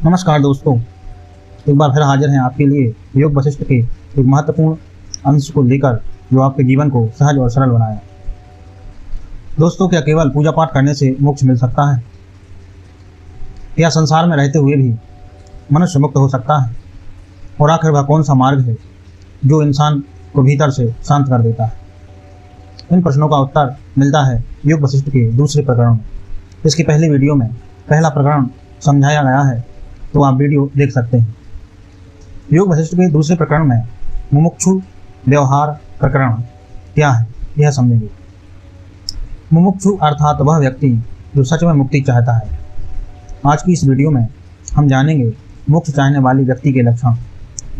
नमस्कार दोस्तों, एक बार फिर हाजिर हैं आपके लिए योग वशिष्ठ के एक महत्वपूर्ण अंश को लेकर जो आपके जीवन को सहज और सरल बनाए। दोस्तों, क्या केवल पूजा पाठ करने से मोक्ष मिल सकता है? क्या संसार में रहते हुए भी मनुष्य मुक्त हो सकता है? और आखिर वह कौन सा मार्ग है जो इंसान को भीतर से शांत कर देता है? इन प्रश्नों का उत्तर मिलता है योग वशिष्ठ के दूसरे प्रकरण में। इसकी पहली वीडियो में पहला प्रकरण समझाया गया है, तो आप वीडियो देख सकते हैं। योग वशिष्ठ के दूसरे प्रकरण में मुमुक्षु व्यवहार प्रकरण क्या है यह समझेंगे। मुमुक्षु अर्थात वह व्यक्ति जो सच में मुक्ति चाहता है। आज की इस वीडियो में हम जानेंगे मोक्ष चाहने वाली व्यक्ति के लक्षण,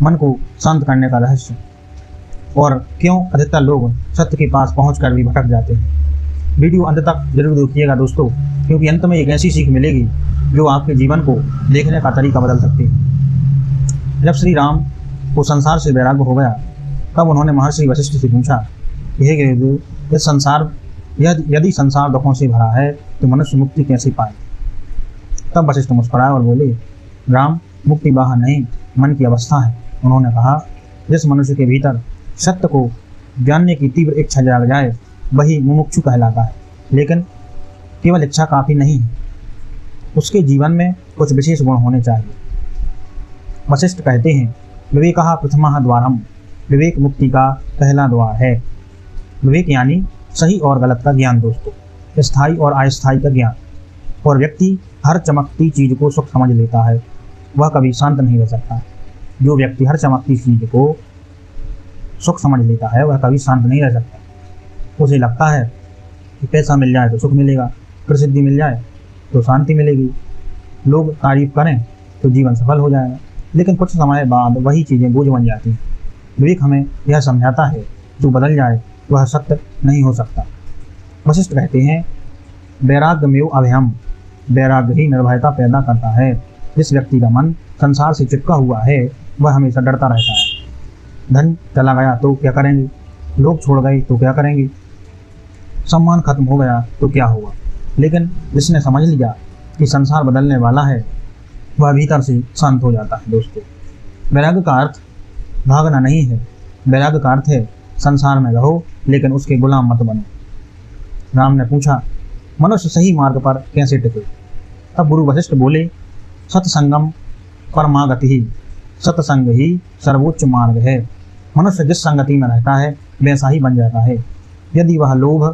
मन को शांत करने का रहस्य और क्यों अधिकतर लोग सत्य के पास पहुंचकर भी भटक जाते हैं। वीडियो अंत तक जरूर देखिएगा दोस्तों, क्योंकि अंत में एक ऐसी सीख मिलेगी जो आपके जीवन को देखने का तरीका बदल सकती है। जब श्री राम को संसार से वैराग्य हो गया, तब उन्होंने महर्षि वशिष्ठ से पूछा कि हे गुरुदेव, यदि संसार दुखों से भरा है तो मनुष्य मुक्ति कैसे पाए? तब वशिष्ठ मुस्कुराए और बोले, राम, मुक्ति बाहर नहीं, मन की अवस्था है। उन्होंने कहा, जिस मनुष्य के भीतर सत्य को जानने की तीव्र इच्छा जाग जाए वही मुमुक्षु कहलाता है। लेकिन केवल इच्छा काफी नहीं है, उसके जीवन में कुछ विशेष गुण होने चाहिए। वशिष्ठ कहते हैं, विवेकः प्रथमः द्वारम, विवेक मुक्ति का पहला द्वार है। विवेक यानी सही और गलत का ज्ञान दोस्तों, स्थायी और अस्थायी का ज्ञान। और व्यक्ति हर चमकती चीज को सुख समझ लेता है, वह कभी शांत नहीं रह सकता। जो व्यक्ति हर चमकती चीज को सुख समझ लेता है वह कभी शांत नहीं रह सकता। उसे लगता है कि पैसा मिल जाए तो सुख मिलेगा, प्रसिद्धि मिल जाए तो शांति मिलेगी, लोग तारीफ करें तो जीवन सफल हो जाएगा। लेकिन कुछ समय बाद वही चीज़ें बोझ बन जाती हैं। विवेक हमें यह समझाता है जो बदल जाए वह सत्य नहीं हो सकता। वशिष्ठ कहते हैं, वैराग्यमेव अभयम, वैराग्य ही निर्भयता पैदा करता है। जिस व्यक्ति का मन संसार से चिपका हुआ है वह हमेशा डरता रहता है। धन चला गया तो क्या करेंगे, लोग छोड़ गए तो क्या करेंगे, सम्मान खत्म हो गया तो क्या होगा। लेकिन जिसने समझ लिया कि संसार बदलने वाला है वह भीतर से शांत हो जाता है। दोस्तों, वैराग्य का अर्थ भागना नहीं है, वैराग्य का अर्थ है संसार में रहो लेकिन उसके गुलाम मत बनो। राम ने पूछा, मनुष्य सही मार्ग पर कैसे टिके? तब गुरु वशिष्ठ बोले, सत्संगम परमागति ही, सत्संग ही सर्वोच्च मार्ग है। मनुष्य जिस संगति में रहता है वैसा ही बन जाता है। यदि वह लोभ,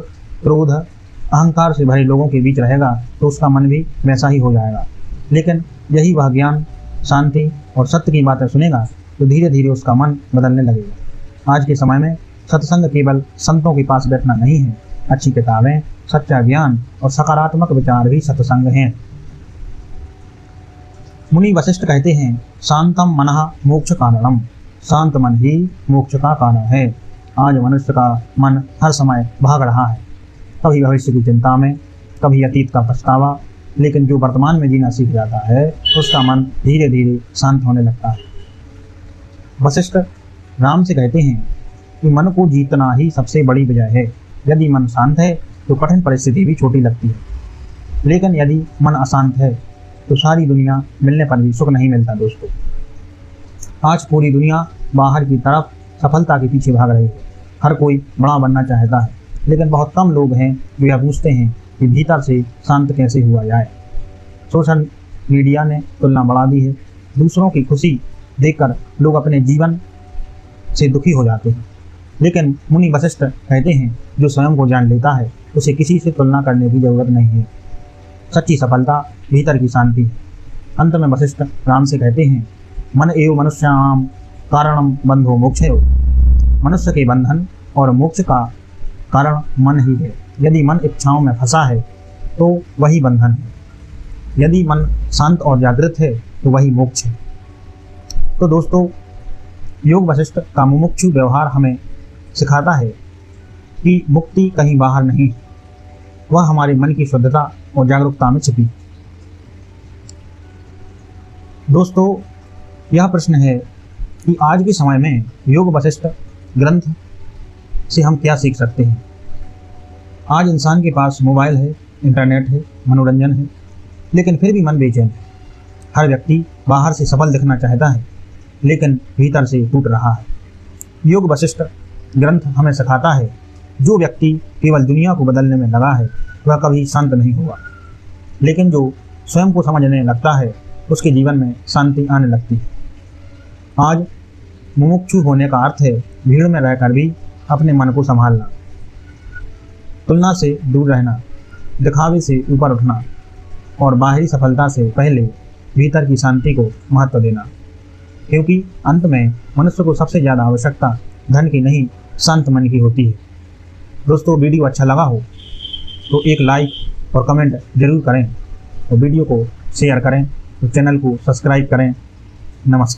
क्रोध, अहंकार से भरे लोगों के बीच रहेगा तो उसका मन भी वैसा ही हो जाएगा। लेकिन यही वह ज्ञान, शांति और सत्य की बातें सुनेगा तो धीरे धीरे उसका मन बदलने लगेगा। आज के समय में सत्संग केवल संतों के पास बैठना नहीं है, अच्छी किताबें, सच्चा ज्ञान और सकारात्मक विचार भी सत्संग हैं। मुनि वशिष्ठ कहते हैं, शांतम मनः मोक्ष कारणम, शांत मन ही मोक्ष का कारण है। आज मनुष्य का मन हर समय भाग रहा है, कभी भविष्य की चिंता में, कभी अतीत का पछतावा। लेकिन जो वर्तमान में जीना सीख जाता है उसका मन धीरे धीरे शांत होने लगता है। वशिष्ठ राम से कहते हैं कि मन को जीतना ही सबसे बड़ी विजय है। यदि मन शांत है तो कठिन परिस्थिति भी छोटी लगती है, लेकिन यदि मन अशांत है तो सारी दुनिया मिलने पर भी सुख नहीं मिलता। दोस्तों, आज पूरी दुनिया बाहर की तरफ सफलता के पीछे भाग रही है। हर कोई बड़ा बनना चाहता है, लेकिन बहुत कम लोग हैं जो यह पूछते हैं कि भीतर से शांत कैसे हुआ जाए। सोशल मीडिया ने तुलना बढ़ा दी है। दूसरों की खुशी देखकर लोग अपने जीवन से दुखी हो जाते हैं। लेकिन मुनि वशिष्ठ कहते हैं, जो स्वयं को जान लेता है उसे किसी से तुलना करने की जरूरत नहीं है। सच्ची सफलता भीतर की शांति है। अंत में वशिष्ठ राम से कहते हैं, मन एव मनुष्याणाम कारणम बंधो मोक्षयो, मनुष्य के बंधन और मोक्ष का कारण मन ही है। यदि मन इच्छाओं में फंसा है तो वही बंधन है, यदि मन शांत और जागृत है तो वही मोक्ष है। तो दोस्तों, योग वशिष्ठ का मुमुक्षु व्यवहार हमें सिखाता है कि मुक्ति कहीं बाहर नहीं, वह हमारे मन की शुद्धता और जागरूकता में छिपी। दोस्तों, यह प्रश्न है कि आज के समय में योग वशिष्ठ ग्रंथ से हम क्या सीख सकते हैं। आज इंसान के पास मोबाइल है, इंटरनेट है, मनोरंजन है, लेकिन फिर भी मन बेचैन है। हर व्यक्ति बाहर से सफल दिखना चाहता है, लेकिन भीतर से टूट रहा है। योग वशिष्ठ ग्रंथ हमें सिखाता है, जो व्यक्ति केवल दुनिया को बदलने में लगा है वह कभी शांत नहीं हुआ, लेकिन जो स्वयं को समझने लगता है उसके जीवन में शांति आने लगती है। आज मुमुक्षु होने का अर्थ है भीड़ में रहकर भी अपने मन को संभालना, तुलना से दूर रहना, दिखावे से ऊपर उठना और बाहरी सफलता से पहले भीतर की शांति को महत्व देना, क्योंकि अंत में मनुष्य को सबसे ज़्यादा आवश्यकता धन की नहीं, शांत मन की होती है। दोस्तों, वीडियो अच्छा लगा हो तो एक लाइक और कमेंट जरूर करें और वीडियो को शेयर करें, तो चैनल को सब्सक्राइब करें। नमस्कार।